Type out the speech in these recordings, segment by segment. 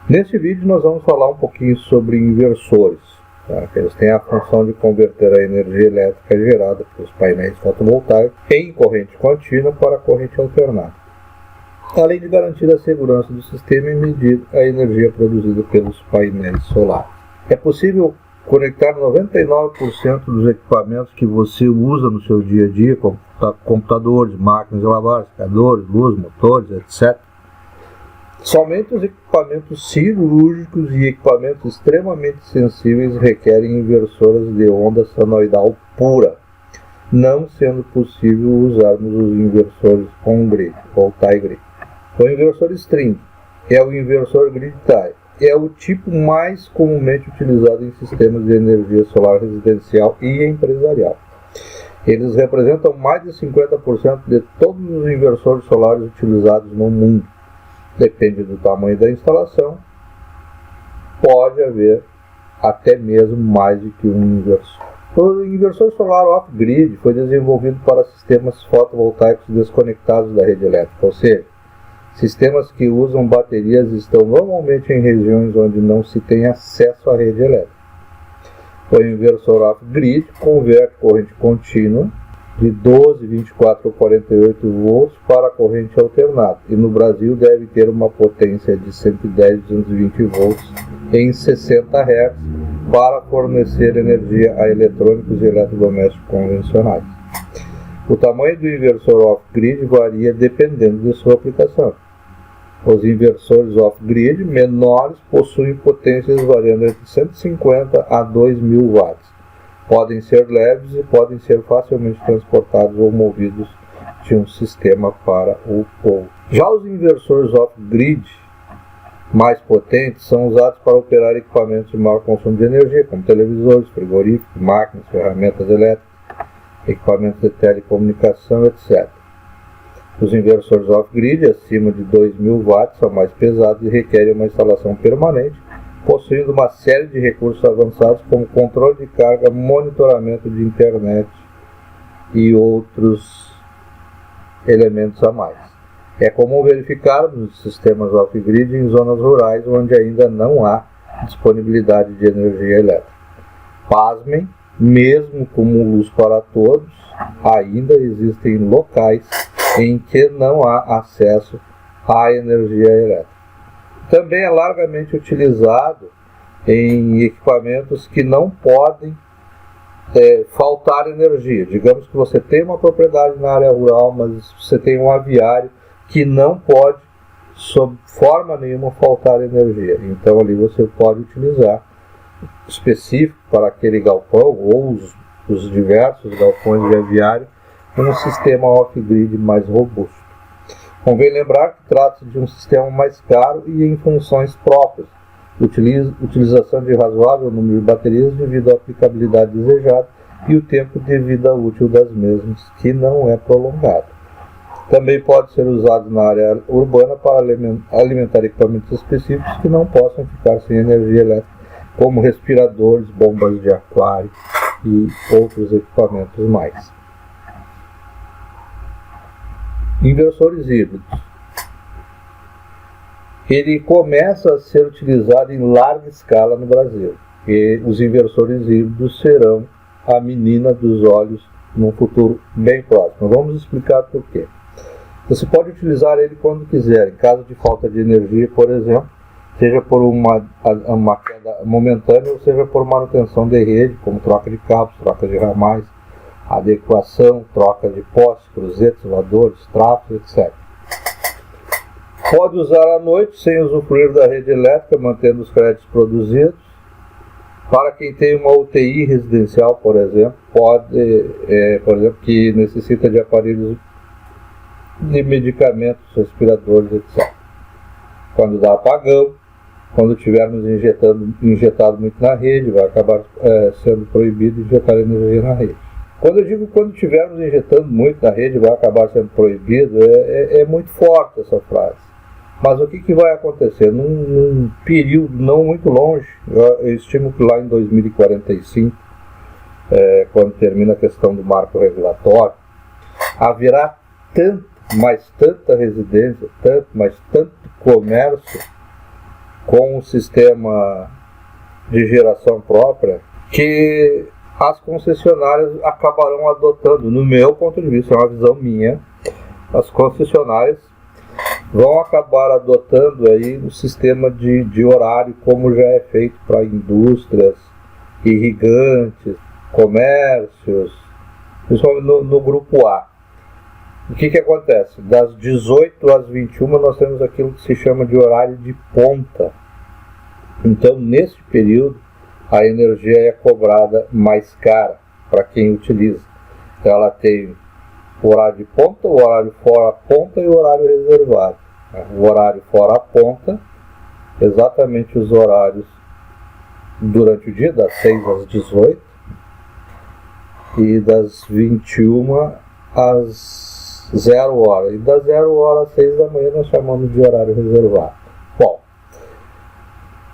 Neste vídeo nós vamos falar um pouquinho sobre inversores, tá? Eles têm a função de converter a energia elétrica gerada pelos painéis fotovoltaicos em corrente contínua para corrente alternada, além de garantir a segurança do sistema e medir a energia produzida pelos painéis solares. É possível conectar 99% dos equipamentos que você usa no seu dia a dia, como computadores, máquinas de lavar, secadores, luz, motores, etc. Somente os equipamentos cirúrgicos e equipamentos extremamente sensíveis requerem inversoras de onda senoidal pura, não sendo possível usarmos os inversores on-grid ou tie-grid. O inversor string é o inversor grid-tie. É o tipo mais comumente utilizado em sistemas de energia solar residencial e empresarial. Eles representam mais de 50% de todos os inversores solares utilizados no mundo. Depende do tamanho da instalação, pode haver até mesmo mais de que um inversor. O inversor solar off-grid foi desenvolvido para sistemas fotovoltaicos desconectados da rede elétrica, ou seja, sistemas que usam baterias estão normalmente em regiões onde não se tem acesso à rede elétrica. O inversor off-grid converte corrente contínua de 12, 24 ou 48 volts para corrente alternada, e no Brasil deve ter uma potência de 110, 220 volts em 60 Hz para fornecer energia a eletrônicos e eletrodomésticos convencionais. O tamanho do inversor off-grid varia dependendo de sua aplicação. Os inversores off-grid menores possuem potências variando entre 150 a 2.000 watts. Podem ser leves e podem ser facilmente transportados ou movidos de um sistema para o outro. Já os inversores off-grid mais potentes são usados para operar equipamentos de maior consumo de energia, como televisores, frigoríficos, máquinas, ferramentas elétricas, equipamentos de telecomunicação, etc. Os inversores off-grid acima de 2.000 watts são mais pesados e requerem uma instalação permanente, possuindo uma série de recursos avançados como controle de carga, monitoramento de internet e outros elementos a mais. É comum verificarmos os sistemas off-grid em zonas rurais onde ainda não há disponibilidade de energia elétrica. Pasmem, mesmo como luz para todos, ainda existem locais em que não há acesso à energia elétrica. Também é largamente utilizado em equipamentos que não podem faltar energia. Digamos que você tem uma propriedade na área rural, mas você tem um aviário que não pode, sob forma nenhuma, faltar energia. Então ali você pode utilizar específico para aquele galpão ou os diversos galpões de aviário um sistema off-grid mais robusto. Convém lembrar que trata-se de um sistema mais caro e em funções próprias, utilização de razoável número de baterias devido à aplicabilidade desejada e o tempo de vida útil das mesmas, que não é prolongado. Também pode ser usado na área urbana para alimentar equipamentos específicos que não possam ficar sem energia elétrica, como respiradores, bombas de aquário e outros equipamentos mais. Inversores híbridos. Ele começa a ser utilizado em larga escala no Brasil, e os inversores híbridos serão a menina dos olhos num futuro bem próximo. Vamos explicar por quê. Você pode utilizar ele quando quiser, em caso de falta de energia, por exemplo, seja por uma queda momentânea ou seja por manutenção de rede, como troca de cabos, troca de ramais, adequação, troca de postes, cruzetes, voadores, trapos, etc. Pode usar à noite sem usufruir da rede elétrica, mantendo os créditos produzidos. Para quem tem uma UTI residencial, por exemplo, que necessita de aparelhos de medicamentos, respiradores, etc. Quando dá apagão, quando tivermos injetado muito na rede, vai acabar sendo proibido injetar energia na rede. Quando eu digo quando estivermos injetando muito na rede, vai acabar sendo proibido, é muito forte essa frase. Mas o que vai acontecer? Num período não muito longe, eu estimo que lá em 2045, quando termina a questão do marco regulatório, haverá tanta residência, tanto comércio com o sistema de geração própria, que as concessionárias acabarão adotando, no meu ponto de vista, é uma visão minha, as concessionárias vão acabar adotando aí um sistema de horário, como já é feito para indústrias, irrigantes, comércios, principalmente no grupo A. O que acontece? Das 18 às 21 nós temos aquilo que se chama de horário de ponta. Então, nesse período, a energia é cobrada mais cara para quem utiliza. Então, ela tem o horário de ponta, o horário fora a ponta e o horário reservado. O horário fora a ponta, exatamente os horários durante o dia, das 6 às 18 e das 21 às 0 hora. E das 0 hora às 6 da manhã nós chamamos de horário reservado. Bom,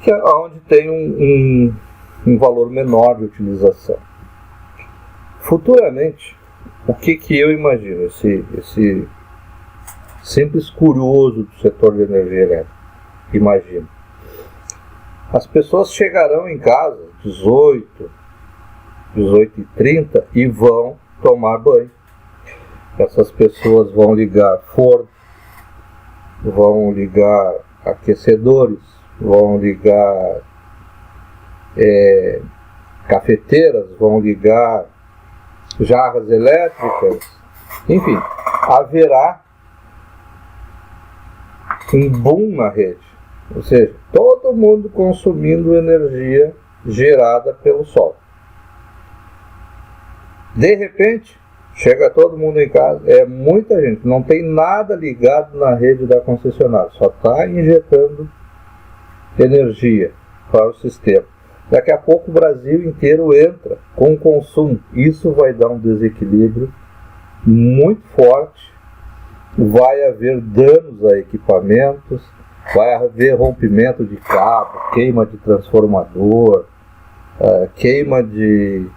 que é onde tem um valor menor de utilização. Futuramente, o que eu imagino, esse simples curioso do setor de energia elétrica, imagino. As pessoas chegarão em casa 18h30 e vão tomar banho. Essas pessoas vão ligar forno, vão ligar aquecedores, vão ligar cafeteiras, vão ligar jarras elétricas, enfim, haverá um boom na rede, ou seja, todo mundo consumindo energia gerada pelo sol. De repente, chega todo mundo em casa, muita gente, não tem nada ligado na rede da concessionária, só está injetando energia para o sistema. Daqui a pouco o Brasil inteiro entra com consumo. Isso vai dar um desequilíbrio muito forte, vai haver danos a equipamentos, vai haver rompimento de cabo, queima de transformador, queima de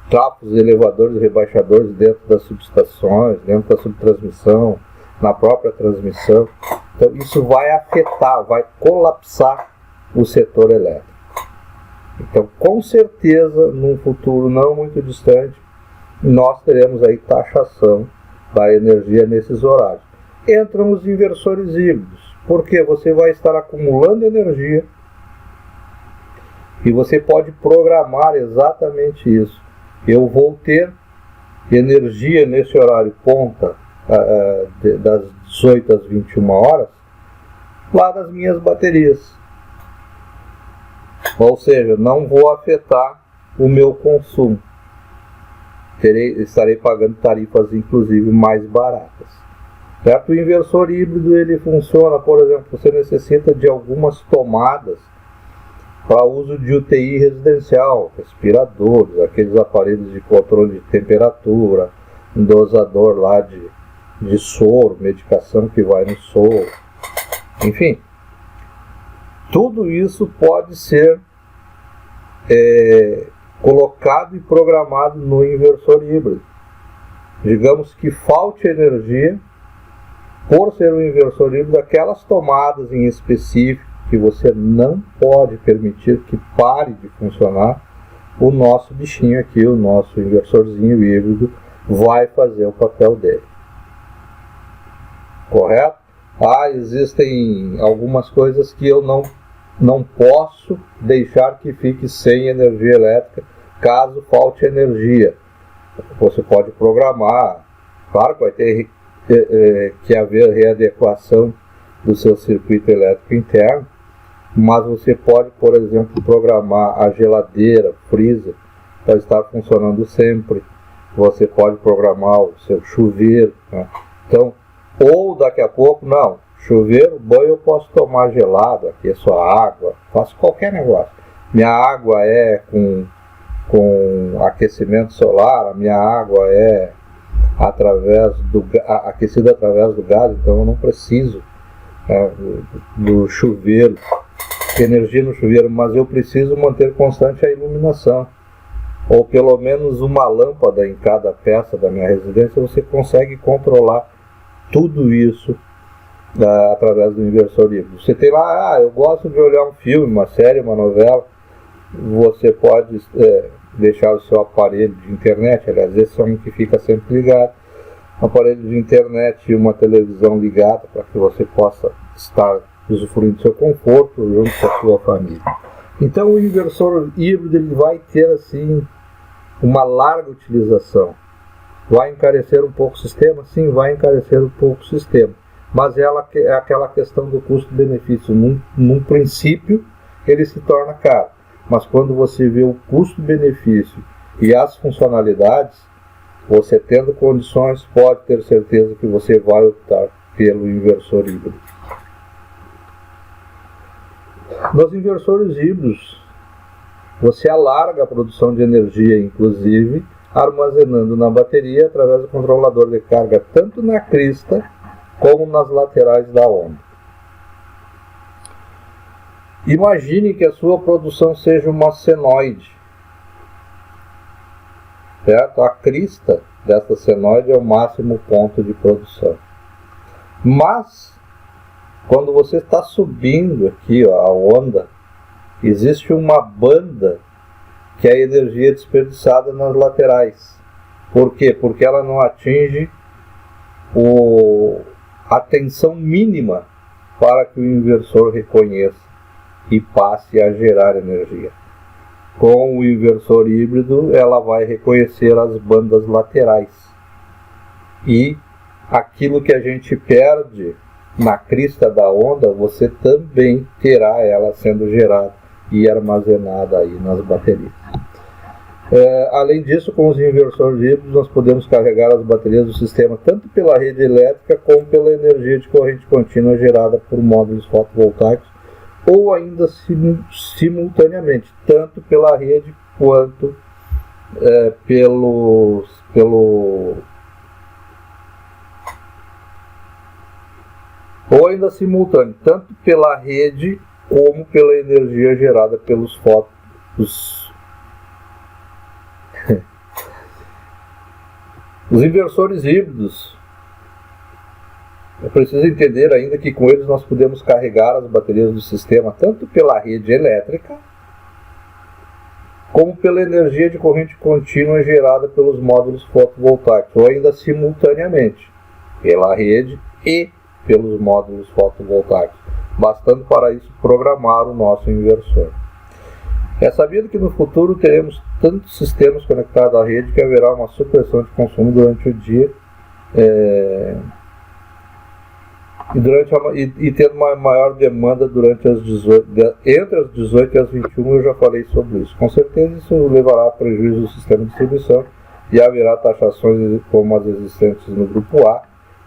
trapos, elevadores e rebaixadores dentro das subestações, dentro da subtransmissão, na própria transmissão. Então isso vai afetar, vai colapsar o setor elétrico. Então, com certeza, num futuro não muito distante, nós teremos aí taxação da energia nesses horários. Entram os inversores híbridos, porque você vai estar acumulando energia e você pode programar exatamente isso. Eu vou ter energia nesse horário ponta, das 18 às 21 horas, lá das minhas baterias. Ou seja, não vou afetar o meu consumo. Estarei pagando tarifas, inclusive, mais baratas. Certo? O inversor híbrido ele funciona, por exemplo, você necessita de algumas tomadas para uso de UTI residencial, respiradores, aqueles aparelhos de controle de temperatura, um dosador lá de soro, medicação que vai no soro, enfim. Tudo isso pode ser colocado e programado no inversor híbrido. Digamos que falte energia, por ser um inversor híbrido, aquelas tomadas em específico que você não pode permitir que pare de funcionar, o nosso bichinho aqui, o nosso inversorzinho híbrido, vai fazer o papel dele. Correto? Existem algumas coisas que eu não posso deixar que fique sem energia elétrica caso falte energia. Você pode programar, claro que vai ter que haver readequação do seu circuito elétrico interno, mas você pode, por exemplo, programar a geladeira, freezer, para estar funcionando sempre. Você pode programar o seu chuveiro, né? Então, ou daqui a pouco, não, chuveiro, banho eu posso tomar gelado, aqueço a água, faço qualquer negócio. Minha água é com aquecimento solar, a minha água é aquecida através do gás, então eu não preciso do chuveiro, energia no chuveiro, mas eu preciso manter constante a iluminação, ou pelo menos uma lâmpada em cada peça da minha residência. Você consegue controlar tudo isso através do inversor híbrido. Você tem lá, eu gosto de olhar um filme, uma série, uma novela, você pode deixar o seu aparelho de internet, aliás, esse é um que fica sempre ligado, um aparelho de internet e uma televisão ligada para que você possa estar usufruindo do seu conforto junto com a sua família. Então o inversor híbrido ele vai ter assim uma larga utilização. Vai encarecer um pouco o sistema? Sim, vai encarecer um pouco o sistema. Mas é aquela questão do custo-benefício. Num princípio, ele se torna caro. Mas quando você vê o custo-benefício e as funcionalidades, você tendo condições, pode ter certeza que você vai optar pelo inversor híbrido. Nos inversores híbridos, você alarga a produção de energia, inclusive, armazenando na bateria através do controlador de carga, tanto na crista como nas laterais da onda. Imagine que a sua produção seja uma senoide, certo? A crista dessa senoide é o máximo ponto de produção. Mas, quando você está subindo aqui a onda, existe uma banda que é a energia desperdiçada nas laterais. Por quê? Porque ela não atinge a tensão mínima para que o inversor reconheça e passe a gerar energia. Com o inversor híbrido, ela vai reconhecer as bandas laterais. E aquilo que a gente perde na crista da onda, você também terá ela sendo gerada e armazenada aí nas baterias. Além disso, com os inversores híbridos, nós podemos carregar as baterias do sistema tanto pela rede elétrica como pela energia de corrente contínua gerada por módulos fotovoltaicos, ou ainda simultaneamente, tanto pela rede quanto ou ainda simultâneo, tanto pela rede como pela energia gerada pelos Os inversores híbridos, é preciso entender ainda que com eles nós podemos carregar as baterias do sistema tanto pela rede elétrica como pela energia de corrente contínua gerada pelos módulos fotovoltaicos, ou ainda simultaneamente pela rede e pelos módulos fotovoltaicos, bastando para isso programar o nosso inversor. É sabido que no futuro teremos tantos sistemas conectados à rede que haverá uma supressão de consumo durante o dia e tendo uma maior demanda entre as 18 e as 21, eu já falei sobre isso. Com certeza isso levará a prejuízo do sistema de distribuição e haverá taxações como as existentes no grupo A,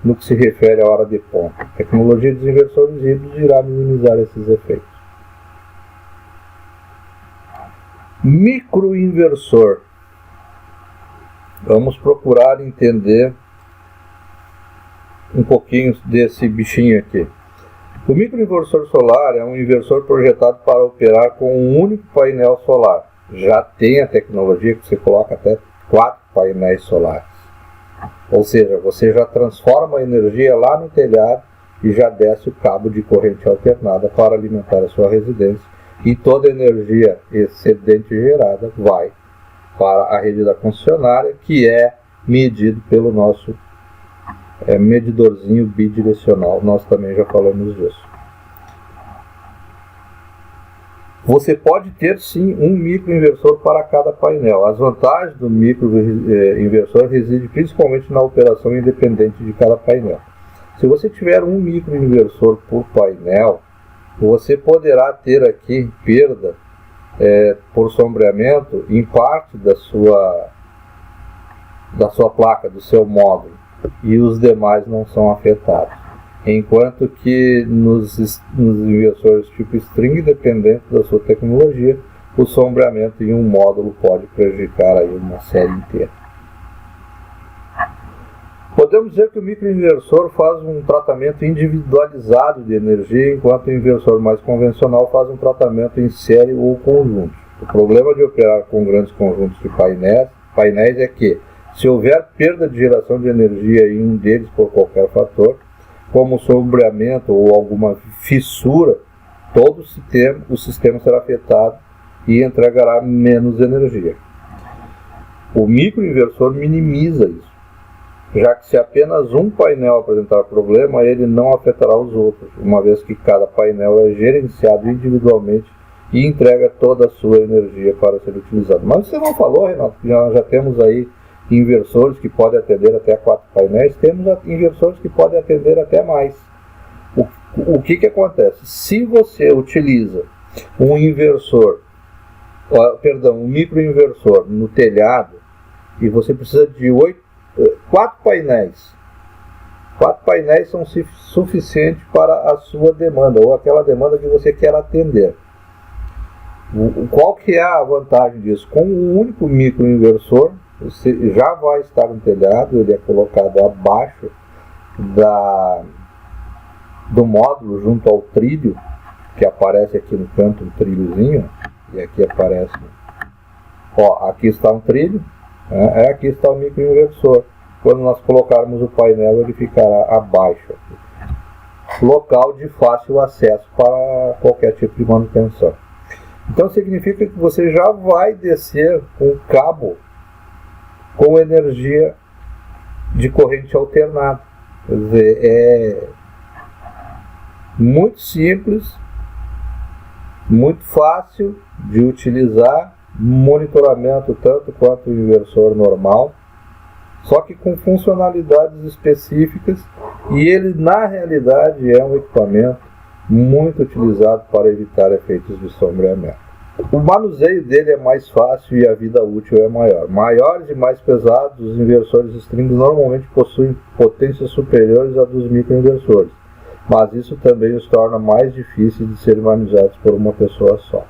no que se refere à hora de ponta. A tecnologia dos inversores híbridos irá minimizar esses efeitos. Microinversor. Vamos procurar entender um pouquinho desse bichinho aqui. O microinversor solar é um inversor projetado para operar com um único painel solar. Já tem a tecnologia que você coloca até 4 painéis solares. Ou seja, você já transforma a energia lá no telhado e já desce o cabo de corrente alternada para alimentar a sua residência. E toda a energia excedente gerada vai para a rede da concessionária, que é medido pelo nosso medidorzinho bidirecional. Nós também já falamos disso. Você pode ter sim um microinversor para cada painel. As vantagens do microinversor residem principalmente na operação independente de cada painel. Se você tiver um microinversor por painel, você poderá ter aqui perda por sombreamento em parte da sua placa, do seu módulo, e os demais não são afetados. Enquanto que nos inversores tipo string, dependente da sua tecnologia, o sombreamento em um módulo pode prejudicar aí uma série inteira. Podemos dizer que o microinversor faz um tratamento individualizado de energia, enquanto o inversor mais convencional faz um tratamento em série ou conjunto. O problema de operar com grandes conjuntos de painéis é que, se houver perda de geração de energia em um deles por qualquer fator, como sombreamento ou alguma fissura, todo o sistema será afetado e entregará menos energia. O microinversor minimiza isso, já que se apenas um painel apresentar problema, ele não afetará os outros, uma vez que cada painel é gerenciado individualmente e entrega toda a sua energia para ser utilizado. Mas você não falou, Renato, que já temos aí inversores que podem atender até 4 painéis, temos inversores que podem atender até mais. O que acontece? Se você utiliza um microinversor no telhado e você precisa de 4 painéis, 4 painéis são suficientes para a sua demanda ou aquela demanda que você quer atender. Qual que é a vantagem disso? Com um único microinversor, você já vai estar no telhado, ele é colocado abaixo do módulo, junto ao trilho, que aparece aqui no canto um trilhozinho, e aqui aparece, aqui está um trilho, aqui está o microinversor. Quando nós colocarmos o painel, ele ficará abaixo, local de fácil acesso para qualquer tipo de manutenção. Então significa que você já vai descer um cabo com energia de corrente alternada. Quer dizer, é muito simples, muito fácil de utilizar, monitoramento tanto quanto o inversor normal, só que com funcionalidades específicas, e ele na realidade é um equipamento muito utilizado para evitar efeitos de sombreamento. O manuseio dele é mais fácil e a vida útil é maior. Maiores e mais pesados, os inversores strings normalmente possuem potências superiores à dos microinversores, mas isso também os torna mais difíceis de serem manuseados por uma pessoa só.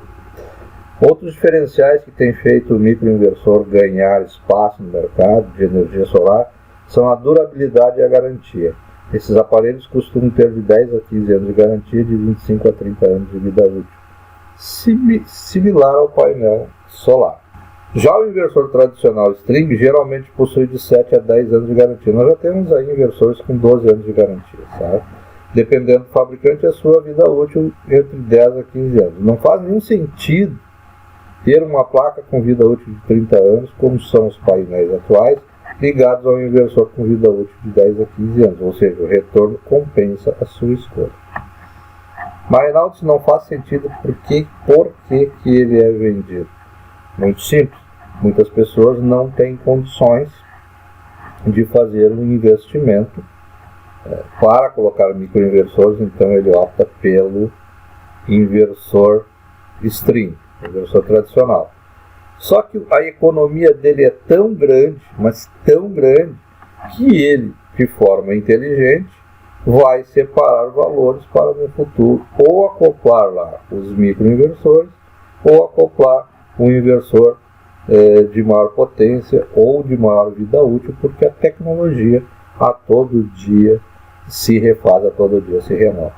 Outros diferenciais que têm feito o microinversor ganhar espaço no mercado de energia solar são a durabilidade e a garantia. Esses aparelhos costumam ter de 10 a 15 anos de garantia e de 25 a 30 anos de vida útil, similar ao painel solar. Já o inversor tradicional string geralmente possui de 7 a 10 anos de garantia. Nós já temos aí inversores com 12 anos de garantia, sabe? Dependendo do fabricante, a sua vida útil entre 10 a 15 anos. Não faz nenhum sentido ter uma placa com vida útil de 30 anos, como são os painéis atuais, ligados a um inversor com vida útil de 10 a 15 anos, ou seja, o retorno compensa a sua escolha. Mas, Reinaldo, se não faz sentido, por que ele é vendido? Muito simples, muitas pessoas não têm condições de fazer um investimento para colocar microinversores, então ele opta pelo inversor string, inversor tradicional. Só que a economia dele é tão grande, mas tão grande, que ele, de forma inteligente, vai separar valores para no futuro ou acoplar lá os microinversores ou acoplar um inversor de maior potência ou de maior vida útil, porque a tecnologia a todo dia se refaz, a todo dia se renova.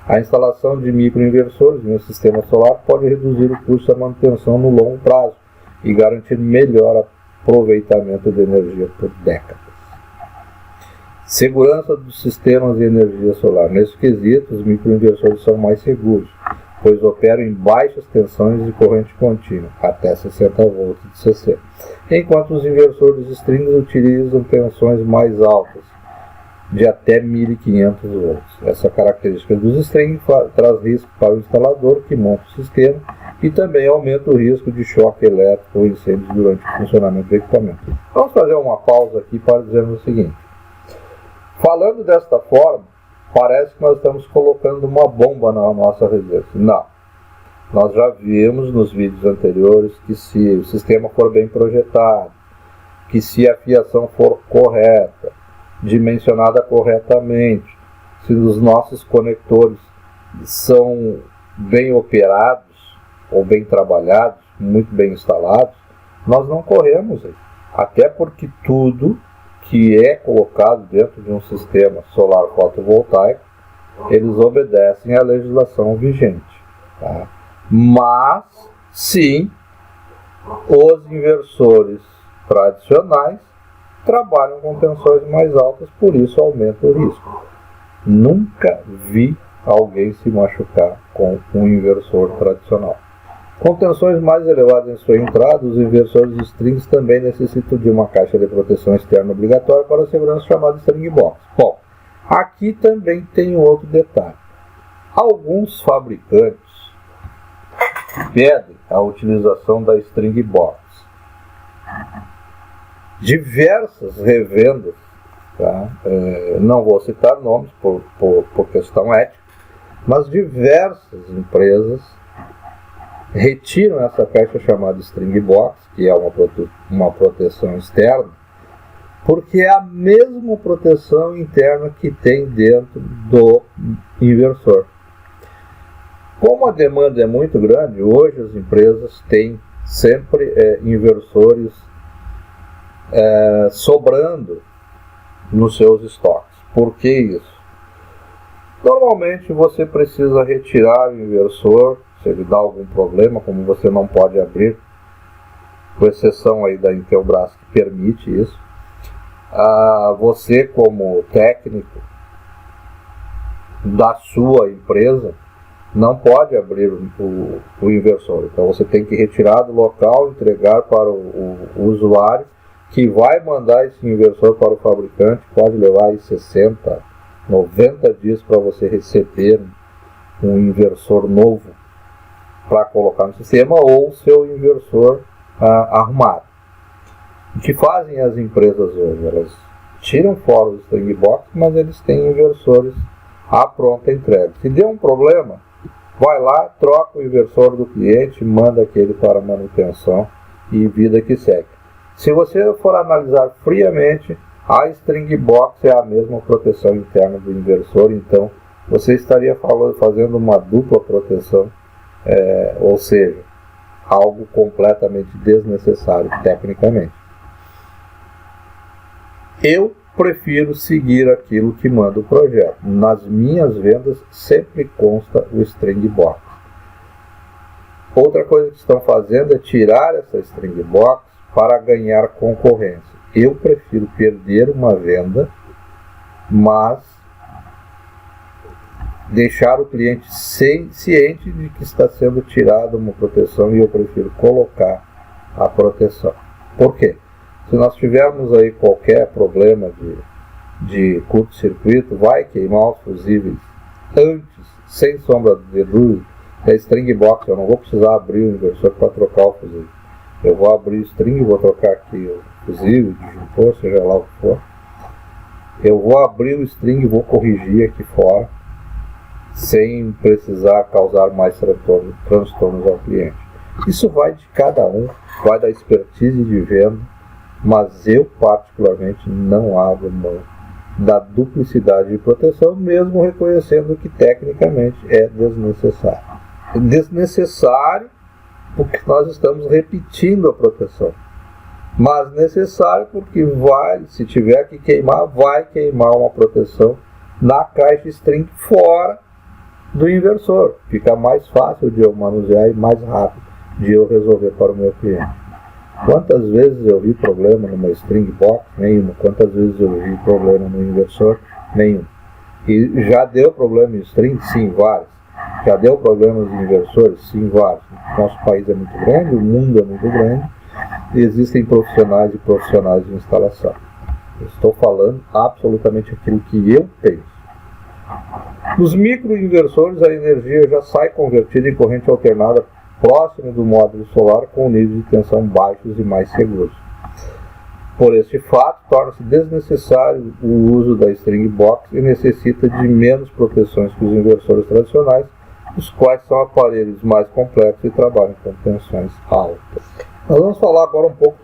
A instalação de microinversores no sistema solar pode reduzir o custo da manutenção no longo prazo e garantir melhor aproveitamento de energia por décadas. Segurança dos sistemas de energia solar. Nesse quesito, os microinversores são mais seguros, pois operam em baixas tensões de corrente contínua, até 60 volts de CC, enquanto os inversores strings utilizam tensões mais altas, de até 1500 volts. Essa característica dos strings traz risco para o instalador que monta o sistema e também aumenta o risco de choque elétrico ou incêndios durante o funcionamento do equipamento. Vamos fazer uma pausa aqui para dizer o seguinte. Falando desta forma, parece que nós estamos colocando uma bomba na nossa residência. Não. Nós já vimos nos vídeos anteriores que se o sistema for bem projetado, que se a fiação for correta, dimensionada corretamente, se os nossos conectores são bem operados ou bem trabalhados, muito bem instalados, nós não corremos aí. Até porque tudo que é colocado dentro de um sistema solar fotovoltaico, eles obedecem à legislação vigente. Tá? Mas, sim, os inversores tradicionais trabalham com tensões mais altas, por isso aumenta o risco. Nunca vi alguém se machucar com um inversor tradicional. Com tensões mais elevadas em sua entrada, os inversores strings também necessitam de uma caixa de proteção externa obrigatória para a segurança chamada string box. Bom, aqui também tem um outro detalhe. Alguns fabricantes pedem a utilização da string box. Diversas revendas, tá? Não vou citar nomes por questão ética, mas diversas empresas retiram essa caixa chamada string box, que é uma proteção externa, porque é a mesma proteção interna que tem dentro do inversor. Como a demanda é muito grande, hoje as empresas têm sempre inversores sobrando nos seus estoques. Por que isso? Normalmente você precisa retirar o inversor se ele dá algum problema, como você não pode abrir, com exceção aí da Intelbras que permite isso. Você, como técnico da sua empresa, não pode abrir o inversor. Então você tem que retirar do local, entregar para o usuário, que vai mandar esse inversor para o fabricante. Pode levar aí 60, 90 dias para você receber um inversor novo para colocar no sistema, ou seu inversor arrumado. O que fazem as empresas hoje? Elas tiram fora o string box, mas eles têm inversores à pronta entrega. Se der um problema, vai lá, troca o inversor do cliente, manda aquele para manutenção e vida que segue. Se você for analisar friamente, a string box é a mesma proteção interna do inversor, então você estaria fazendo uma dupla proteção, ou seja, algo completamente desnecessário tecnicamente. Eu prefiro seguir aquilo que manda o projeto. Nas minhas vendas sempre consta o string box. Outra coisa que estão fazendo é tirar essa string box para ganhar concorrência. Eu prefiro perder uma venda, mas deixar o cliente ciente de que está sendo tirada uma proteção, e eu prefiro colocar a proteção. Por quê? Se nós tivermos aí qualquer problema de curto-circuito, vai queimar os fusíveis antes, sem sombra de dúvida. É string box, eu não vou precisar abrir o inversor para trocar o fusível. Eu vou abrir o string, vou trocar aqui o fusível, disjuntor, seja lá o que for. Eu vou abrir o string e vou corrigir aqui fora, sem precisar causar mais transtornos ao cliente. Isso vai de cada um, vai da expertise de venda, mas eu particularmente não abro mão da duplicidade de proteção, mesmo reconhecendo que tecnicamente é desnecessário. É desnecessário porque nós estamos repetindo a proteção, mas necessário porque se tiver que queimar, vai queimar uma proteção na caixa string fora do inversor. Fica mais fácil de eu manusear e mais rápido de eu resolver para o meu cliente. Quantas vezes eu vi problema numa string box? Nenhuma. Quantas vezes eu vi problema no inversor? Nenhum. E já deu problema em string? Sim, vários. Já deu problemas em inversores? Sim, vários. Nosso país é muito grande, o mundo é muito grande, e existem profissionais e profissionais de instalação. Eu estou falando absolutamente aquilo que eu penso. Nos microinversores, a energia já sai convertida em corrente alternada próximo do módulo solar, com níveis de tensão baixos e mais seguros. Por este fato, torna-se desnecessário o uso da string box e necessita de menos proteções que os inversores tradicionais, os quais são aparelhos mais complexos e trabalham com tensões altas. Nós vamos falar agora um pouco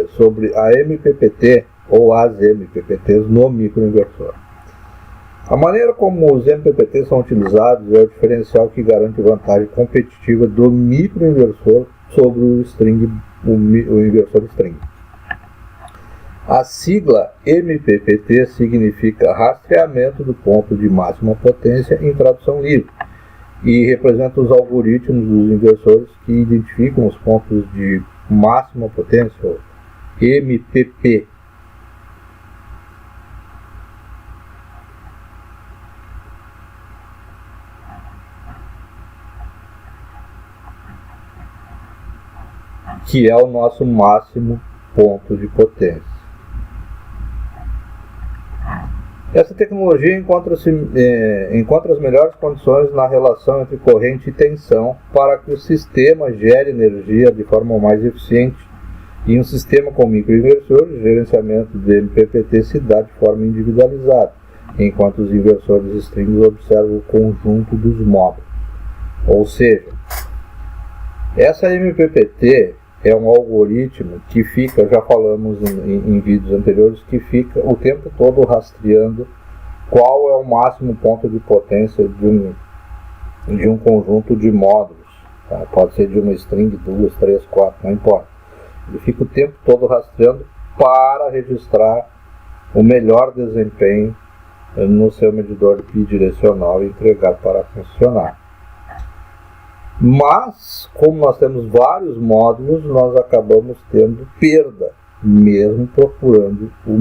sobre a MPPT ou as MPPTs no microinversor. A maneira como os MPPTs são utilizados é o diferencial que garante vantagem competitiva do microinversor sobre o inversor string. A sigla MPPT significa rastreamento do ponto de máxima potência em tradução livre e representa os algoritmos dos inversores que identificam os pontos de máxima potência, ou MPP. que é o nosso máximo ponto de potência. Essa tecnologia encontra as melhores condições na relação entre corrente e tensão para que o sistema gere energia de forma mais eficiente, e um sistema com microinversor, o gerenciamento do MPPT se dá de forma individualizada, enquanto os inversores strings observam o conjunto dos módulos. Ou seja, essa MPPT é um algoritmo que fica, já falamos em vídeos anteriores, que fica o tempo todo rastreando qual é o máximo ponto de potência de um conjunto de módulos. Tá? Pode ser de uma string, 2, 3, 4, não importa. Ele fica o tempo todo rastreando para registrar o melhor desempenho no seu medidor bidirecional e entregar para funcionar. Mas, como nós temos vários módulos, nós acabamos tendo perda, mesmo procurando o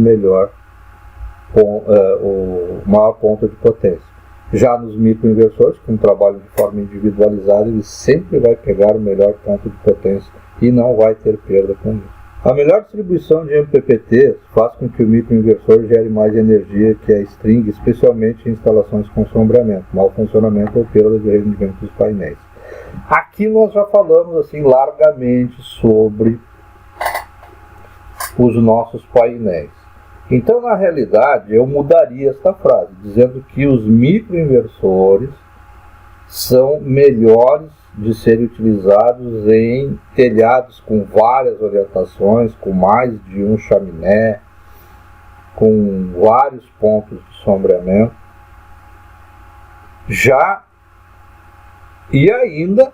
maior ponto de potência. Já nos microinversores, que trabalham de forma individualizada, ele sempre vai pegar o melhor ponto de potência e não vai ter perda com isso. A melhor distribuição de MPPT faz com que o microinversor gere mais energia que a string, especialmente em instalações com sombreamento, mau funcionamento ou perda de rendimento dos painéis. Aqui nós já falamos assim largamente sobre os nossos painéis. Então, na realidade, eu mudaria esta frase, dizendo que os microinversores são melhores de serem utilizados em telhados com várias orientações, com mais de um chaminé, com vários pontos de sombreamento. E ainda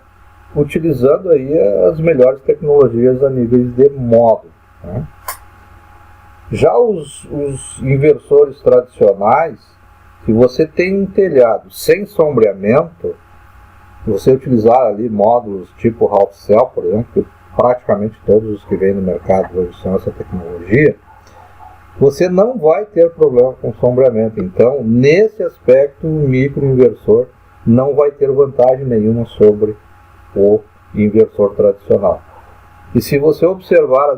utilizando aí as melhores tecnologias a nível de módulo, né? Já os inversores tradicionais, se você tem um telhado sem sombreamento, se você utilizar ali módulos tipo half cell, por exemplo, que praticamente todos os que vêm no mercado hoje são essa tecnologia, você não vai ter problema com sombreamento. Então, nesse aspecto, o microinversor não vai ter vantagem nenhuma sobre o inversor tradicional. E se você observar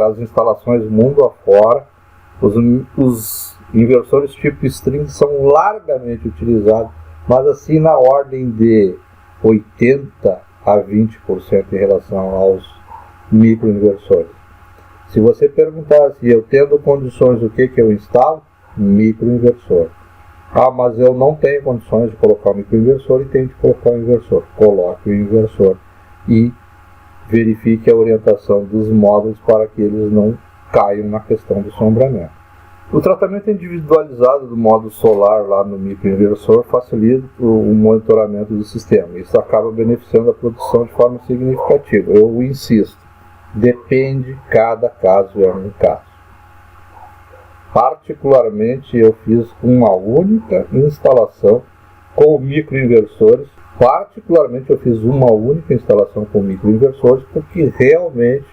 as instalações mundo afora, os inversores tipo string são largamente utilizados, mas assim na ordem de 80% a 20% em relação aos microinversores. Se você perguntar se eu tendo condições, o que eu instalo? Microinversor. Ah, mas eu não tenho condições de colocar o microinversor e tenho que colocar o inversor. Coloque o inversor e verifique a orientação dos módulos para que eles não caiam na questão do sombreamento. O tratamento individualizado do módulo solar lá no microinversor facilita o monitoramento do sistema. Isso acaba beneficiando a produção de forma significativa. Eu insisto, depende, cada caso é um caso. Particularmente, eu fiz uma única instalação com microinversores. Porque realmente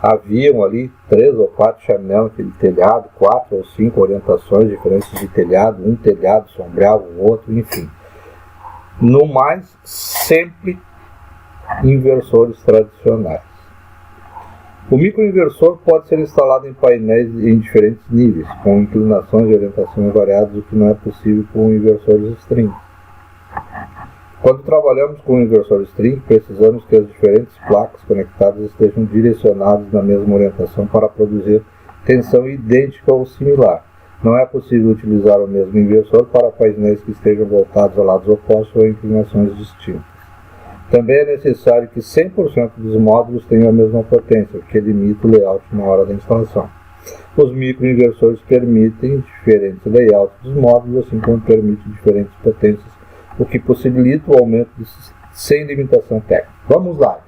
haviam ali 3 ou 4 chaminés naquele telhado, 4 ou 5 orientações diferentes de telhado, um telhado sombreava o outro, enfim. No mais, sempre inversores tradicionais. O microinversor pode ser instalado em painéis em diferentes níveis, com inclinações e orientações variadas, o que não é possível com inversores string. Quando trabalhamos com o inversor string, precisamos que as diferentes placas conectadas estejam direcionadas na mesma orientação para produzir tensão idêntica ou similar. Não é possível utilizar o mesmo inversor para painéis que estejam voltados a lados opostos ou inclinações distintas. Também é necessário que 100% dos módulos tenham a mesma potência, o que limita o layout na hora da instalação. Os microinversores permitem diferentes layouts dos módulos, assim como permitem diferentes potências, o que possibilita o aumento sem limitação técnica. Vamos lá.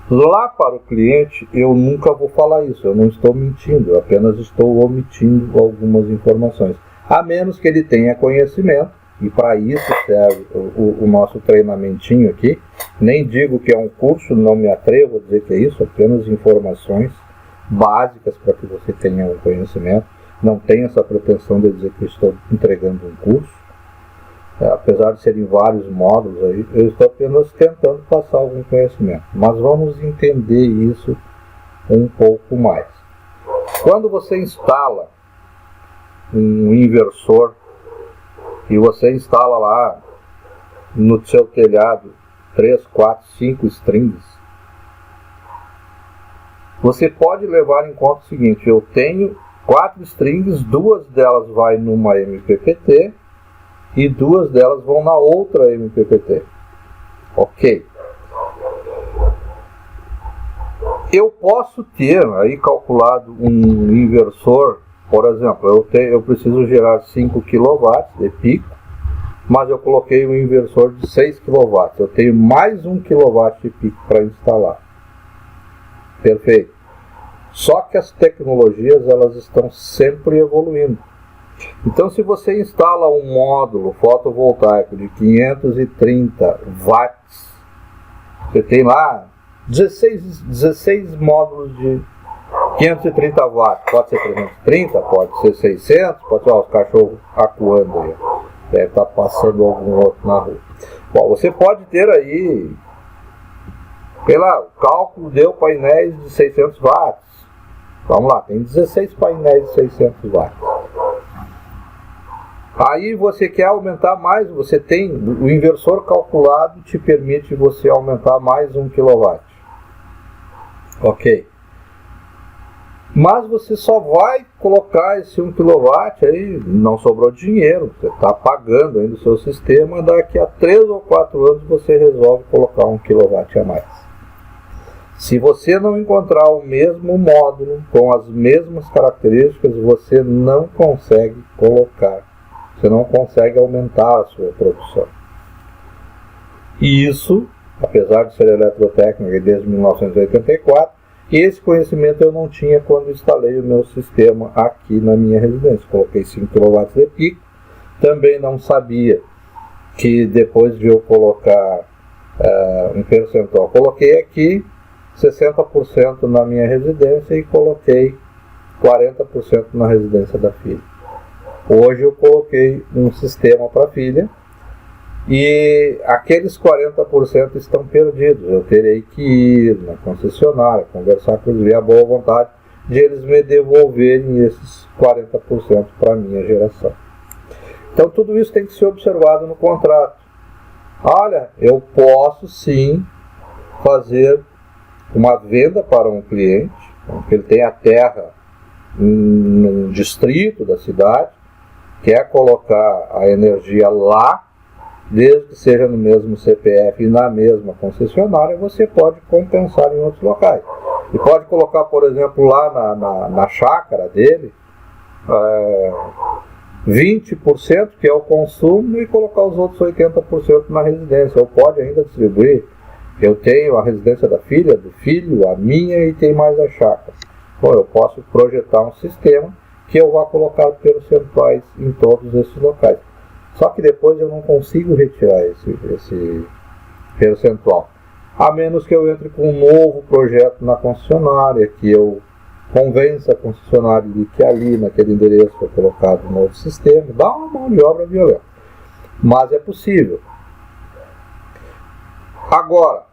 Lá para o cliente, eu nunca vou falar isso, eu não estou mentindo, eu apenas estou omitindo algumas informações. A menos que ele tenha conhecimento, e para isso serve o nosso treinamentinho aqui. Nem digo que é um curso, não me atrevo a dizer que é isso, apenas informações básicas para que você tenha um conhecimento. Não tenho essa pretensão de dizer que eu estou entregando um curso. apesar de serem vários módulos aí, eu estou apenas tentando passar algum conhecimento. Mas vamos entender isso um pouco mais. Quando você instala um inversor e você instala lá no seu telhado 3, 4, 5 strings, você pode levar em conta o seguinte: eu tenho 4 strings, 2 delas vai numa MPPT e 2 delas vão na outra MPPT. Ok. Eu posso ter aí calculado um inversor, por exemplo, eu preciso gerar 5 kW de pico, mas eu coloquei um inversor de 6 kW. Eu tenho mais 1 kW de pico para instalar. Perfeito. Só que as tecnologias, elas estão sempre evoluindo. Então, se você instala um módulo fotovoltaico de 530 watts, você tem lá 16 módulos de 530 watts. Pode ser 330, pode ser 600, pode ser os cachorros acuando aí. Deve estar passando algum outro na rua. Bom, você pode ter aí, sei lá, o cálculo deu painéis de 600 watts. Vamos lá, tem 16 painéis de 600 watts. Aí você quer aumentar mais, você tem, o inversor calculado te permite você aumentar mais 1 kW. Ok. Mas você só vai colocar esse 1 kW aí, não sobrou dinheiro, você está pagando ainda o seu sistema, daqui a 3 ou 4 anos você resolve colocar 1 kW a mais. Se você não encontrar o mesmo módulo, com as mesmas características, você não consegue colocar, você não consegue aumentar a sua produção. E isso, apesar de ser eletrotécnica desde 1984, esse conhecimento eu não tinha quando instalei o meu sistema aqui na minha residência. Coloquei 5 kW de pico, também não sabia que depois de eu colocar um percentual, coloquei aqui 60% na minha residência e coloquei 40% na residência da filha. Hoje eu coloquei um sistema para a filha e aqueles 40% estão perdidos. Eu terei que ir na concessionária, conversar com eles, ver a boa vontade de eles me devolverem esses 40% para a minha geração. Então tudo isso tem que ser observado no contrato. Olha, eu posso sim fazer uma venda para um cliente, porque ele tem a terra num distrito da cidade, quer colocar a energia lá, desde que seja no mesmo CPF e na mesma concessionária, você pode compensar em outros locais. E pode colocar, por exemplo, lá na chácara dele, 20% que é o consumo e colocar os outros 80% na residência. Ou pode ainda distribuir. Eu tenho a residência da filha, do filho, a minha e tem mais a chácara. Bom, eu posso projetar um sistema que eu vá colocar percentuais em todos esses locais. Só que depois eu não consigo retirar esse percentual. A menos que eu entre com um novo projeto na concessionária, que eu convença a concessionária de que ali, naquele endereço, foi colocado um novo sistema. Dá uma mão de obra violenta. Mas é possível. Agora,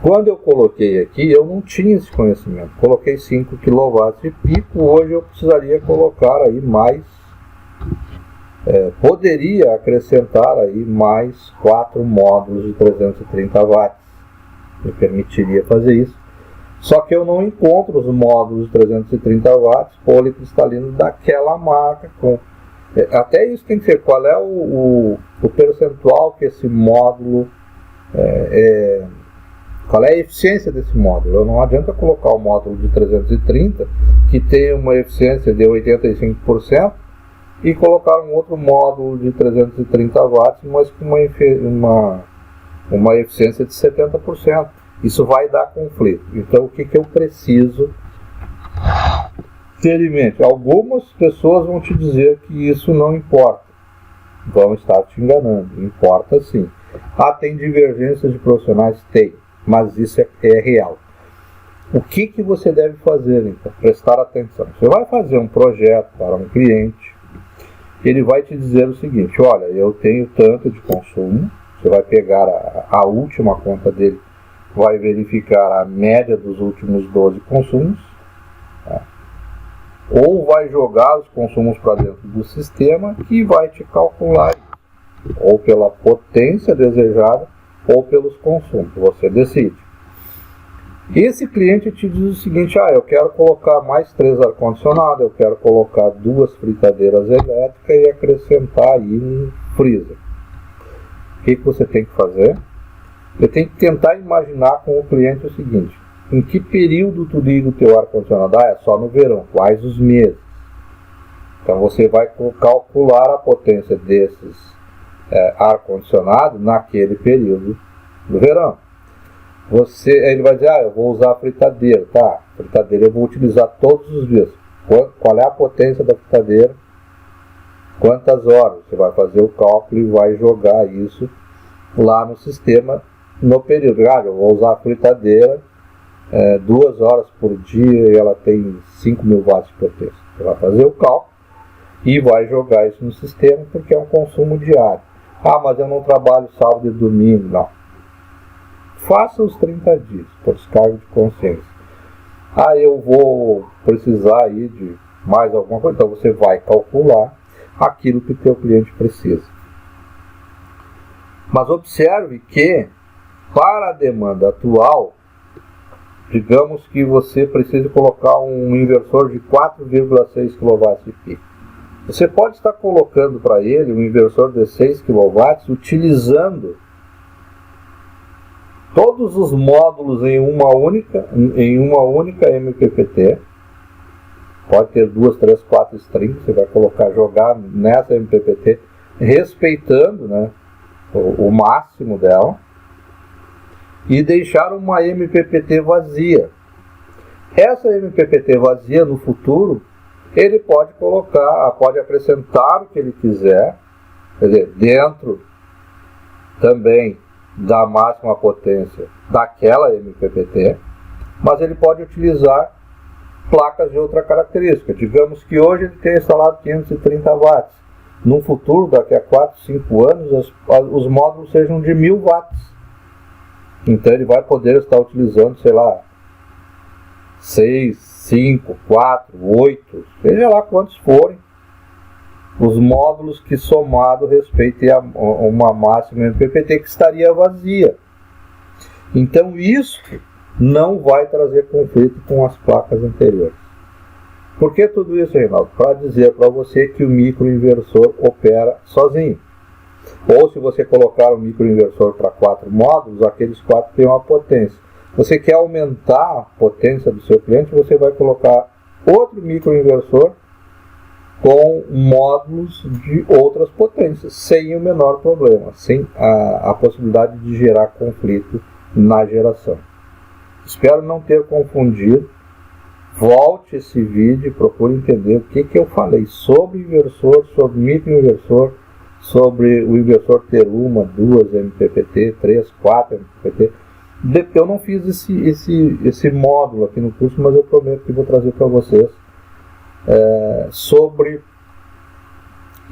quando eu coloquei aqui, eu não tinha esse conhecimento. Coloquei 5 kW de pico, hoje eu precisaria colocar aí mais, poderia acrescentar aí mais 4 módulos de 330 watts. Me permitiria fazer isso. Só que eu não encontro os módulos de 330 watts policristalino daquela marca. Até isso tem que ser, qual é o percentual que esse módulo qual é a eficiência desse módulo. Não adianta colocar o módulo de 330 que tem uma eficiência de 85% e colocar um outro módulo de 330 watts mas com uma eficiência de 70%. Isso vai dar conflito. Então o que eu preciso ter em mente? Algumas pessoas vão te dizer que isso não importa, vão estar te enganando. Importa sim. Tem divergências de profissionais? Tem, mas isso é real. O que você deve fazer então? Prestar atenção. Você vai fazer um projeto para um cliente ele vai te dizer o seguinte: olha, eu tenho tanto de consumo. Você vai pegar a última conta dele, vai verificar a média dos últimos 12 consumos, tá? Ou vai jogar os consumos para dentro do sistema, que vai te calcular ou pela potência desejada ou pelos consumos. Você decide. Esse cliente te diz o seguinte: eu quero colocar mais 3 ar-condicionados, eu quero colocar 2 fritadeiras elétricas e acrescentar aí um freezer. O que você tem que fazer? Você tem que tentar imaginar com o cliente o seguinte: em que período tu liga o teu ar-condicionado? É só no verão. Quais os meses? Então você vai calcular a potência desses ar-condicionado naquele período do verão. Ele vai dizer: eu vou usar a fritadeira. Tá, fritadeira eu vou utilizar todos os dias. Qual é a potência da fritadeira? Quantas horas? Você vai fazer o cálculo e vai jogar isso lá no sistema no período. Eu vou usar a fritadeira 2 horas por dia e ela tem 5.000 watts de potência. Você vai fazer o cálculo e vai jogar isso no sistema, porque é um consumo diário. Mas eu não trabalho sábado e domingo. Não. Faça os 30 dias, por descargo de consciência. Eu vou precisar aí de mais alguma coisa. Então você vai calcular aquilo que o teu cliente precisa. Mas observe que, para a demanda atual, digamos que você precise colocar um inversor de 4,6 kW de pico. Você pode estar colocando para ele um inversor de 6 kW utilizando todos os módulos em uma única MPPT. Pode ter 2, 3, 4 strings. Você vai jogar nessa MPPT, respeitando, né, o máximo dela, e deixar uma MPPT vazia. Essa MPPT vazia, no futuro, ele pode pode acrescentar o que ele quiser, quer dizer, dentro também da máxima potência daquela MPPT, mas ele pode utilizar placas de outra característica. Digamos que hoje ele tem instalado 530 watts. No futuro, daqui a 4, 5 anos, os módulos sejam de 1.000 watts. Então ele vai poder estar utilizando, 6, 5, 4, 8, seja lá quantos forem, os módulos que somado respeitem a uma máxima MPPT que estaria vazia. Então isso não vai trazer conflito com as placas anteriores. Por que tudo isso, Reinaldo? Para dizer para você que o microinversor opera sozinho. Ou se você colocar um microinversor para 4 módulos, aqueles 4 têm uma potência. Você quer aumentar a potência do seu cliente, você vai colocar outro microinversor com módulos de outras potências, sem o menor problema, sem a possibilidade de gerar conflito na geração. Espero não ter confundido. Volte esse vídeo e procure entender o que eu falei sobre inversor, sobre microinversor, sobre o inversor ter 1, 2 MPPT, 3, 4 MPPT. Eu não fiz esse módulo aqui no curso, mas eu prometo que vou trazer para vocês sobre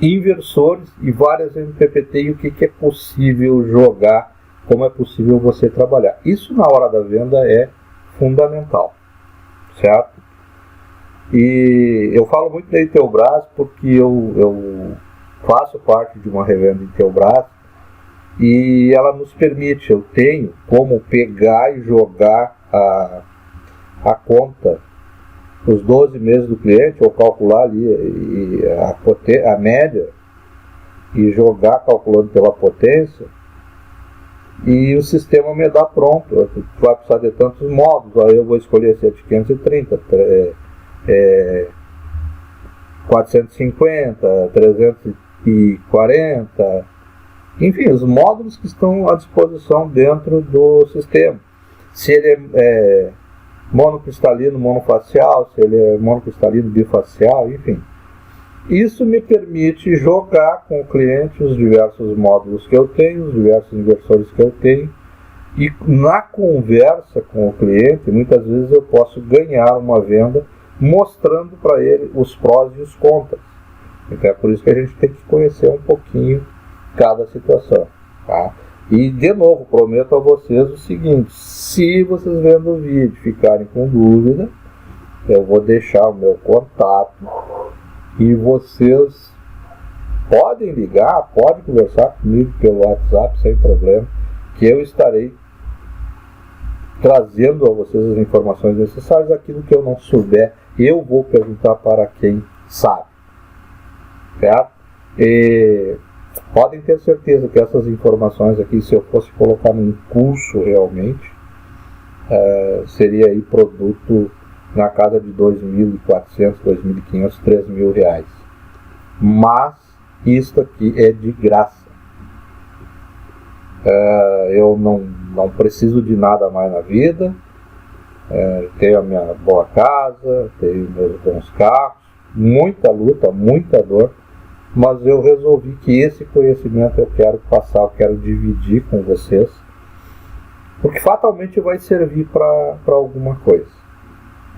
inversores e várias MPPT e o que é possível jogar, como é possível você trabalhar. Isso na hora da venda é fundamental, certo? E eu falo muito da Intelbras porque eu faço parte de uma revenda Intelbras e ela nos permite, eu tenho como pegar e jogar a conta, os 12 meses do cliente, ou calcular ali a média e jogar calculando pela potência, e o sistema me dá pronto. Tu vai precisar de tantos módulos, aí eu vou escolher se é de 530, 450, 340, enfim, os módulos que estão à disposição dentro do sistema. Se ele é monocristalino, monofacial, se ele é monocristalino, bifacial, enfim. Isso me permite jogar com o cliente os diversos módulos que eu tenho, os diversos inversores que eu tenho, e na conversa com o cliente, muitas vezes eu posso ganhar uma venda mostrando para ele os prós e os contras. Então é por isso que a gente tem que conhecer um pouquinho cada situação, tá? E de novo, prometo a vocês o seguinte: se vocês vendo o vídeo ficarem com dúvida, eu vou deixar o meu contato e vocês podem ligar, podem conversar comigo pelo WhatsApp sem problema, que eu estarei trazendo a vocês as informações necessárias. Aquilo que eu não souber, eu vou perguntar para quem sabe, certo? E podem ter certeza que essas informações aqui, se eu fosse colocar num curso realmente, seria aí produto na casa de R$2.400, R$2.500, R$3.000. Mas isto aqui é de graça. Eu não preciso de nada mais na vida. Tenho a minha boa casa, tenho meus bons carros, muita luta, muita dor, mas eu resolvi que esse conhecimento eu quero passar, eu quero dividir com vocês, porque fatalmente vai servir para alguma coisa.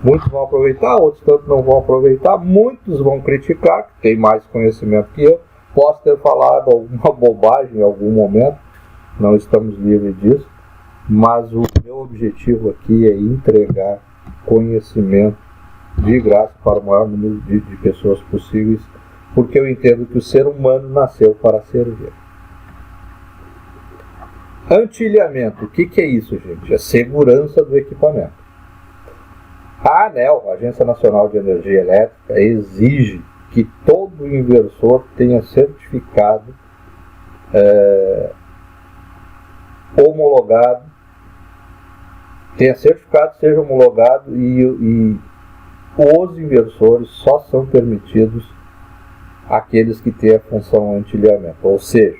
Muitos vão aproveitar, outros tanto não vão aproveitar, muitos vão criticar, que tem mais conhecimento que eu. Posso ter falado alguma bobagem em algum momento, não estamos livres disso, mas o meu objetivo aqui é entregar conhecimento de graça para o maior número de pessoas possíveis, porque eu entendo que o ser humano nasceu para servir. Antilhamento, o que é isso, gente? É segurança do equipamento. A ANEEL, a Agência Nacional de Energia Elétrica, exige que todo inversor tenha certificado homologado, seja homologado, e os inversores só são permitidos aqueles que têm a função antilhamento. Ou seja,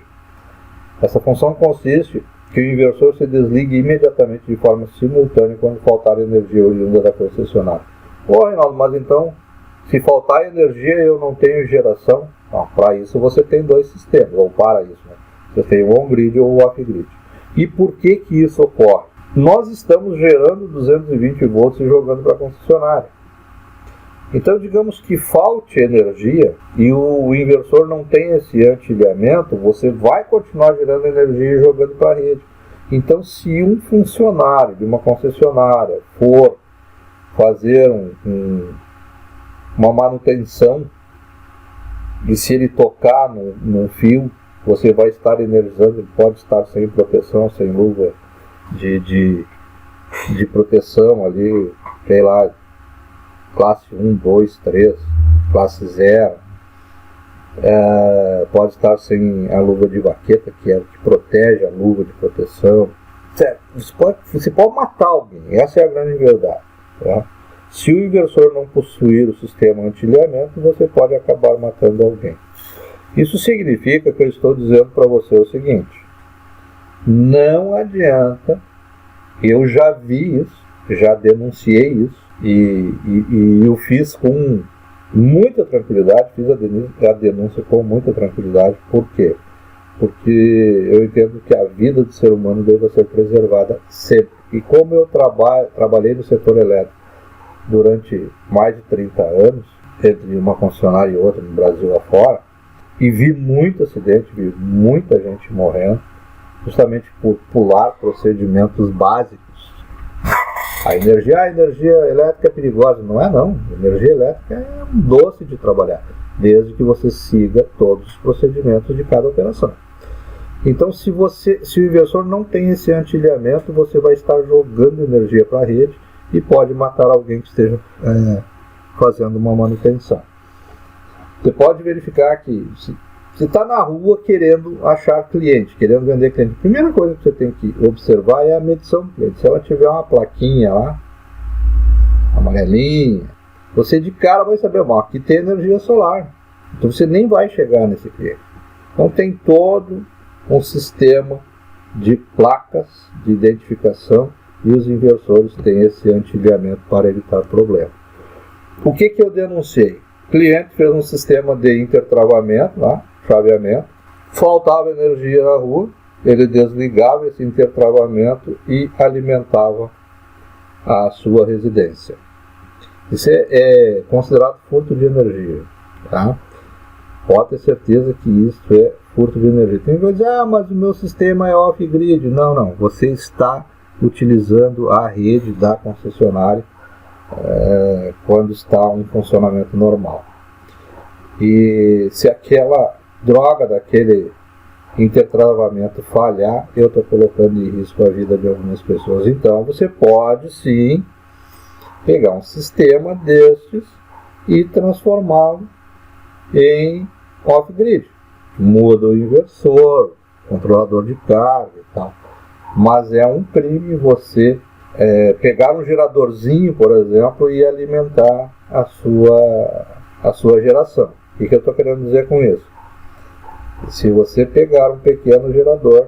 essa função consiste que o inversor se desligue imediatamente de forma simultânea quando faltar energia oriunda da concessionária. Reinaldo, mas então, se faltar energia eu não tenho geração? Não, para isso você tem dois sistemas, ou para isso, né? Você tem o on-grid ou o off-grid. E por que isso ocorre? Nós estamos gerando 220 volts e jogando para a concessionária. Então, digamos que falte energia e o inversor não tem esse antilhamento, você vai continuar gerando energia e jogando para a rede. Então, se um funcionário de uma concessionária for fazer uma manutenção, e se ele tocar num fio, você vai estar energizando, ele pode estar sem proteção, sem luva de proteção ali, sei lá, classe 1, 2, 3, classe 0, pode estar sem a luva de baqueta, que é o que protege a luva de proteção. Você pode matar alguém, essa é a grande verdade, tá? Se o inversor não possuir o sistema antilhamento, você pode acabar matando alguém. Isso significa que eu estou dizendo para você o seguinte: não adianta, eu já vi isso, já denunciei isso, e eu fiz com muita tranquilidade, fiz a denúncia com muita tranquilidade. Por quê? Porque eu entendo que a vida do ser humano deve ser preservada sempre. E como eu trabalhei no setor elétrico durante mais de 30 anos, entre uma concessionária e outra no Brasil afora, e vi muito acidente, vi muita gente morrendo, justamente por pular procedimentos básicos. A energia elétrica é perigosa. Não é, não. A energia elétrica é um doce de trabalhar, desde que você siga todos os procedimentos de cada operação. Então, se o inversor não tem esse antilhamento, você vai estar jogando energia para a rede e pode matar alguém que esteja fazendo uma manutenção. Você pode verificar que você está na rua querendo achar cliente, querendo vender cliente. A primeira coisa que você tem que observar é a medição do cliente. Se ela tiver uma plaquinha lá, amarelinha, você de cara vai saber, bom, aqui tem energia solar. Então você nem vai chegar nesse cliente. Então tem todo um sistema de placas de identificação e os inversores têm esse antilhamento para evitar problemas. O que eu denunciei? O cliente fez um sistema de intertravamento lá, chaveamento, faltava energia na rua, ele desligava esse intertravamento e alimentava a sua residência. Isso é considerado furto de energia, tá? pode ter certeza que isso é furto de energia. Tem que dizer, mas o meu sistema é off-grid. Não, não. Você está utilizando a rede da concessionária quando está em funcionamento normal. E se aquela droga daquele intertravamento falhar, eu estou colocando em risco a vida de algumas pessoas. Então você pode sim pegar um sistema destes e transformá-lo em off-grid. Muda o inversor, controlador de carga e tal. Mas é um crime você pegar um geradorzinho, por exemplo, e alimentar a sua geração. O que eu estou querendo dizer com isso? Se você pegar um pequeno gerador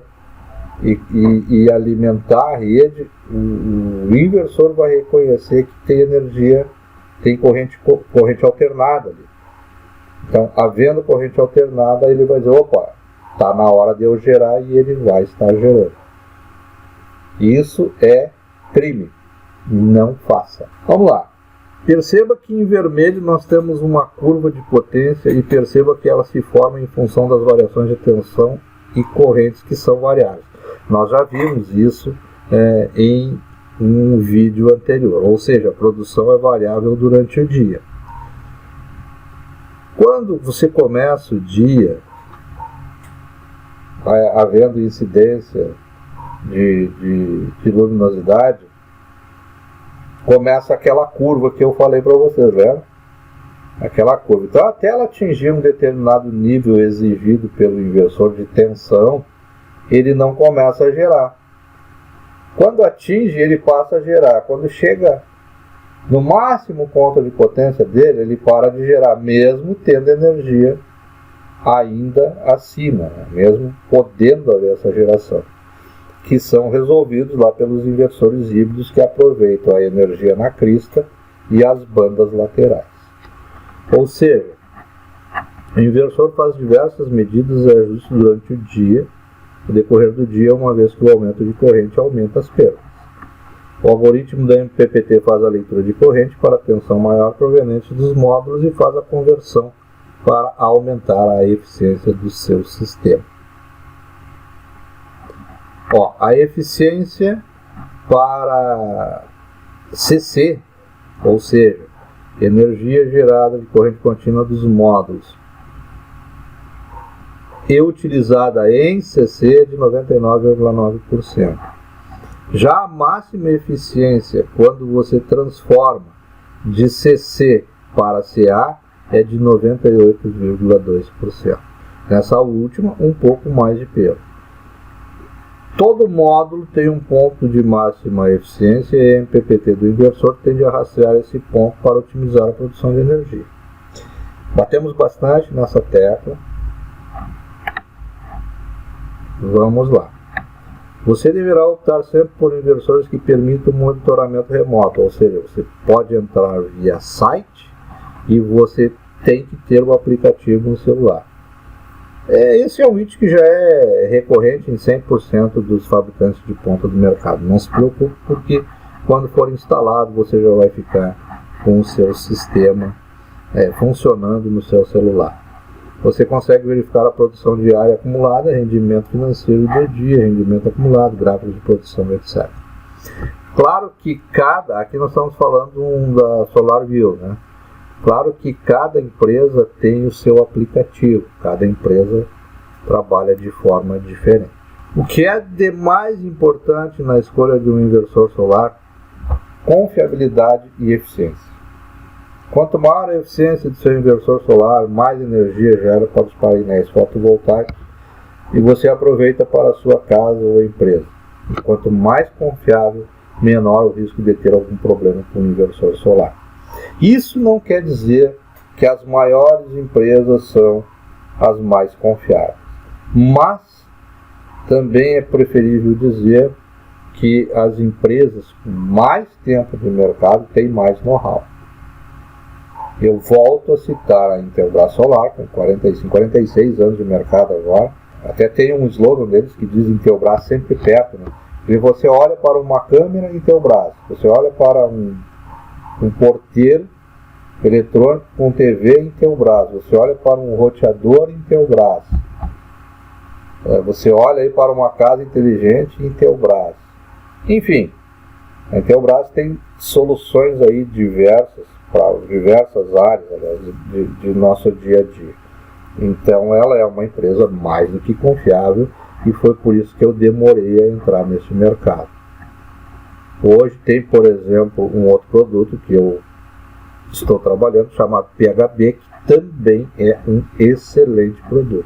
e alimentar a rede, o inversor vai reconhecer que tem energia, tem corrente alternada ali. Então, havendo corrente alternada, ele vai dizer, opa, está na hora de eu gerar, e ele vai estar gerando. Isso é crime. Não faça. Vamos lá. Perceba que em vermelho nós temos uma curva de potência e perceba que ela se forma em função das variações de tensão e correntes que são variáveis. Nós já vimos isso em um vídeo anterior, ou seja, a produção é variável durante o dia. Quando você começa o dia, havendo incidência de luminosidade, começa aquela curva que eu falei para vocês, né? Aquela curva. Então, até ela atingir um determinado nível exigido pelo inversor de tensão, ele não começa a gerar. Quando atinge, ele passa a gerar. Quando chega no máximo ponto de potência dele, ele para de gerar, mesmo tendo energia ainda acima, né? Mesmo podendo haver essa geração, que são resolvidos lá pelos inversores híbridos, que aproveitam a energia na crista e as bandas laterais. Ou seja, o inversor faz diversas medidas e ajustes durante o dia, no decorrer do dia, uma vez que o aumento de corrente aumenta as perdas. O algoritmo da MPPT faz a leitura de corrente para a tensão maior proveniente dos módulos e faz a conversão para aumentar a eficiência do seu sistema. A eficiência para CC, ou seja, energia gerada de corrente contínua dos módulos, e utilizada em CC, de 99,9%. Já a máxima eficiência, quando você transforma de CC para CA, é de 98,2%. Nessa última, um pouco mais de peso. Todo módulo tem um ponto de máxima eficiência e a MPPT do inversor tende a rastrear esse ponto para otimizar a produção de energia. Batemos bastante nessa tecla. Vamos lá. Você deverá optar sempre por inversores que permitam monitoramento remoto, ou seja, você pode entrar via site e você tem que ter o aplicativo no celular. Esse é um item que já é recorrente em 100% dos fabricantes de ponta do mercado. Não se preocupe, porque quando for instalado você já vai ficar com o seu sistema funcionando no seu celular. Você consegue verificar a produção diária acumulada, rendimento financeiro do dia, rendimento acumulado, gráficos de produção, etc. Claro que aqui nós estamos falando da SolarView, né? Claro que cada empresa tem o seu aplicativo, cada empresa trabalha de forma diferente. O que é de mais importante na escolha de um inversor solar? Confiabilidade e eficiência. Quanto maior a eficiência do seu inversor solar, mais energia gera para os painéis fotovoltaicos e você aproveita para a sua casa ou empresa. E quanto mais confiável, menor o risco de ter algum problema com o inversor solar. Isso não quer dizer que as maiores empresas são as mais confiáveis, mas também é preferível dizer que as empresas com mais tempo de mercado têm mais know-how. Eu volto a citar a Intelbras Solar, com 46 anos de mercado agora. Até tem um slogan deles que diz Intelbras sempre perto, né? E você olha para uma câmera Intelbras, você olha para um porteiro, eletrônico com TV Intelbras, você olha para um roteador Intelbras, você olha aí para uma casa inteligente Intelbras. Enfim, a Intelbras tem soluções aí diversas para diversas áreas, aliás, de nosso dia a dia. Então ela é uma empresa mais do que confiável e foi por isso que eu demorei a entrar nesse mercado. Hoje tem, por exemplo, um outro produto que eu estou trabalhando, chamado PHB, que também é um excelente produto.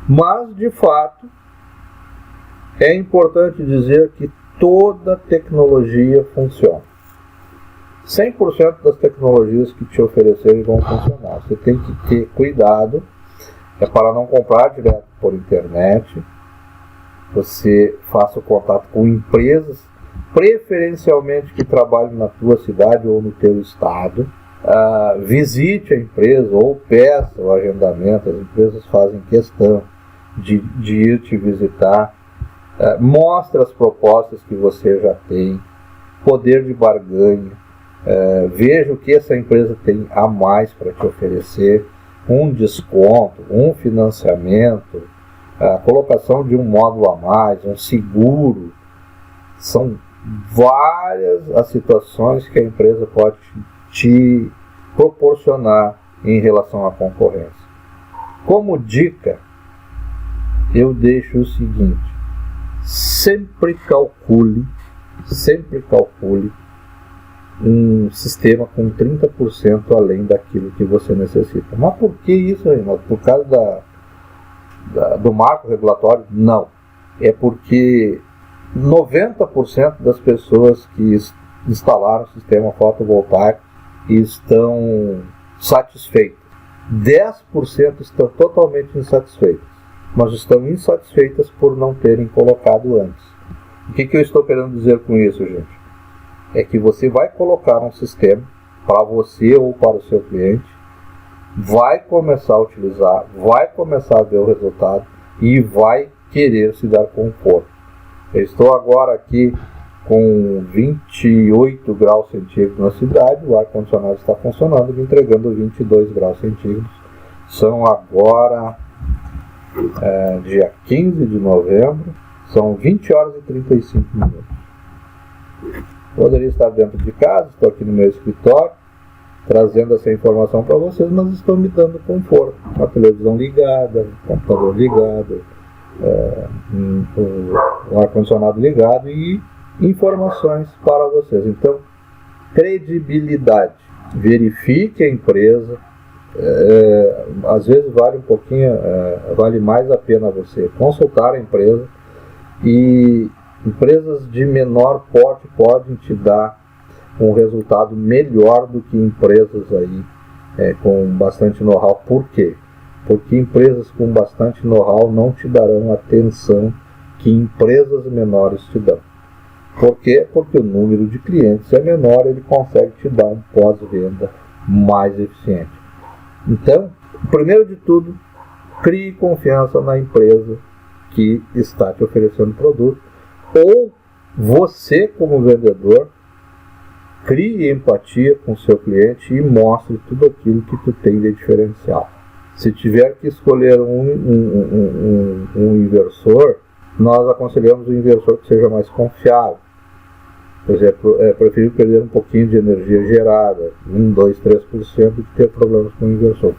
Mas, de fato, é importante dizer que toda tecnologia funciona. 100% das tecnologias que te oferecerem vão funcionar. Você tem que ter cuidado, para não comprar direto por internet. Você faça o contato com empresas, preferencialmente que trabalhem na tua cidade ou no teu estado. Visite a empresa ou peça o agendamento. As empresas fazem questão de ir te visitar. Mostre as propostas que você já tem, poder de barganha. Veja o que essa empresa tem a mais para te oferecer, um desconto, um financiamento, a colocação de um módulo a mais, um seguro. São várias as situações que a empresa pode te proporcionar em relação à concorrência. Como dica, eu deixo o seguinte: sempre calcule um sistema com 30% além daquilo que você necessita. Mas por que isso, Reinaldo? Por causa do marco regulatório? Não. É porque 90% das pessoas que instalaram o sistema fotovoltaico estão satisfeitas. 10% estão totalmente insatisfeitas, mas estão insatisfeitas por não terem colocado antes. O que eu estou querendo dizer com isso, gente? É que você vai colocar um sistema para você ou para o seu cliente, vai começar a utilizar, vai começar a ver o resultado e vai querer se dar conforto. Eu estou agora aqui com 28 graus centígrados na cidade, o ar-condicionado está funcionando, me entregando 22 graus centígrados. São agora dia 15 de novembro, são 20 horas e 35 minutos. Poderia estar dentro de casa, estou aqui no meu escritório, trazendo essa informação para vocês, mas estou me dando conforto. A televisão ligada, o computador ligado, o ar-condicionado ligado e informações para vocês. Então, credibilidade. Verifique a empresa. Às vezes vale mais a pena você consultar a empresa, e empresas de menor porte podem te dar um resultado melhor do que empresas aí com bastante know-how. Por quê? Porque empresas com bastante know-how não te darão a atenção que empresas menores te dão. Por quê? Porque o número de clientes é menor, ele consegue te dar um pós-venda mais eficiente. Então, primeiro de tudo, crie confiança na empresa que está te oferecendo o produto, ou você, como vendedor, crie empatia com o seu cliente e mostre tudo aquilo que tu tem de diferencial. Se tiver que escolher um inversor, nós aconselhamos um inversor que seja mais confiável. Por exemplo, prefiro perder um pouquinho de energia gerada, 1, 2, 3%, do que ter problemas com o inversor.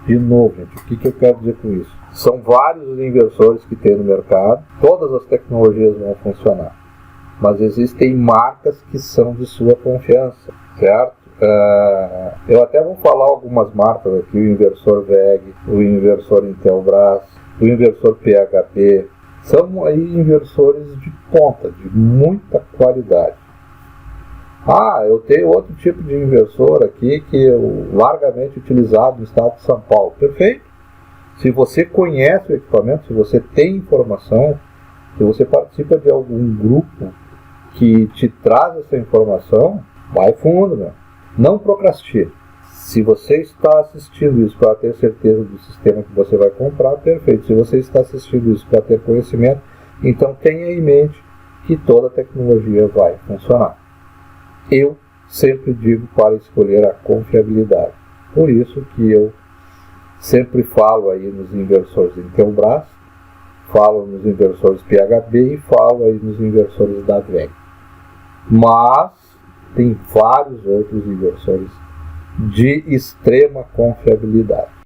De novo, gente, o que eu quero dizer com isso? São vários os inversores que tem no mercado, todas as tecnologias vão funcionar, mas existem marcas que são de sua confiança, certo? Eu até vou falar algumas marcas aqui: o inversor VEG, o inversor Intelbras, o inversor PHB. São aí inversores de ponta, de muita qualidade. Eu tenho outro tipo de inversor aqui que é largamente utilizado no estado de São Paulo. Perfeito. Se você conhece o equipamento, se você tem informação, se você participa de algum grupo que te traz essa informação, vai fundo, meu. Não procrastine. Se você está assistindo isso para ter certeza do sistema que você vai comprar, perfeito. Se você está assistindo isso para ter conhecimento, então tenha em mente que toda tecnologia vai funcionar. Eu sempre digo para escolher a confiabilidade. Por isso que eu sempre falo aí nos inversores Intelbras, falo nos inversores PHB e falo aí nos inversores da VEG. Mas tem vários outros inversores de extrema confiabilidade.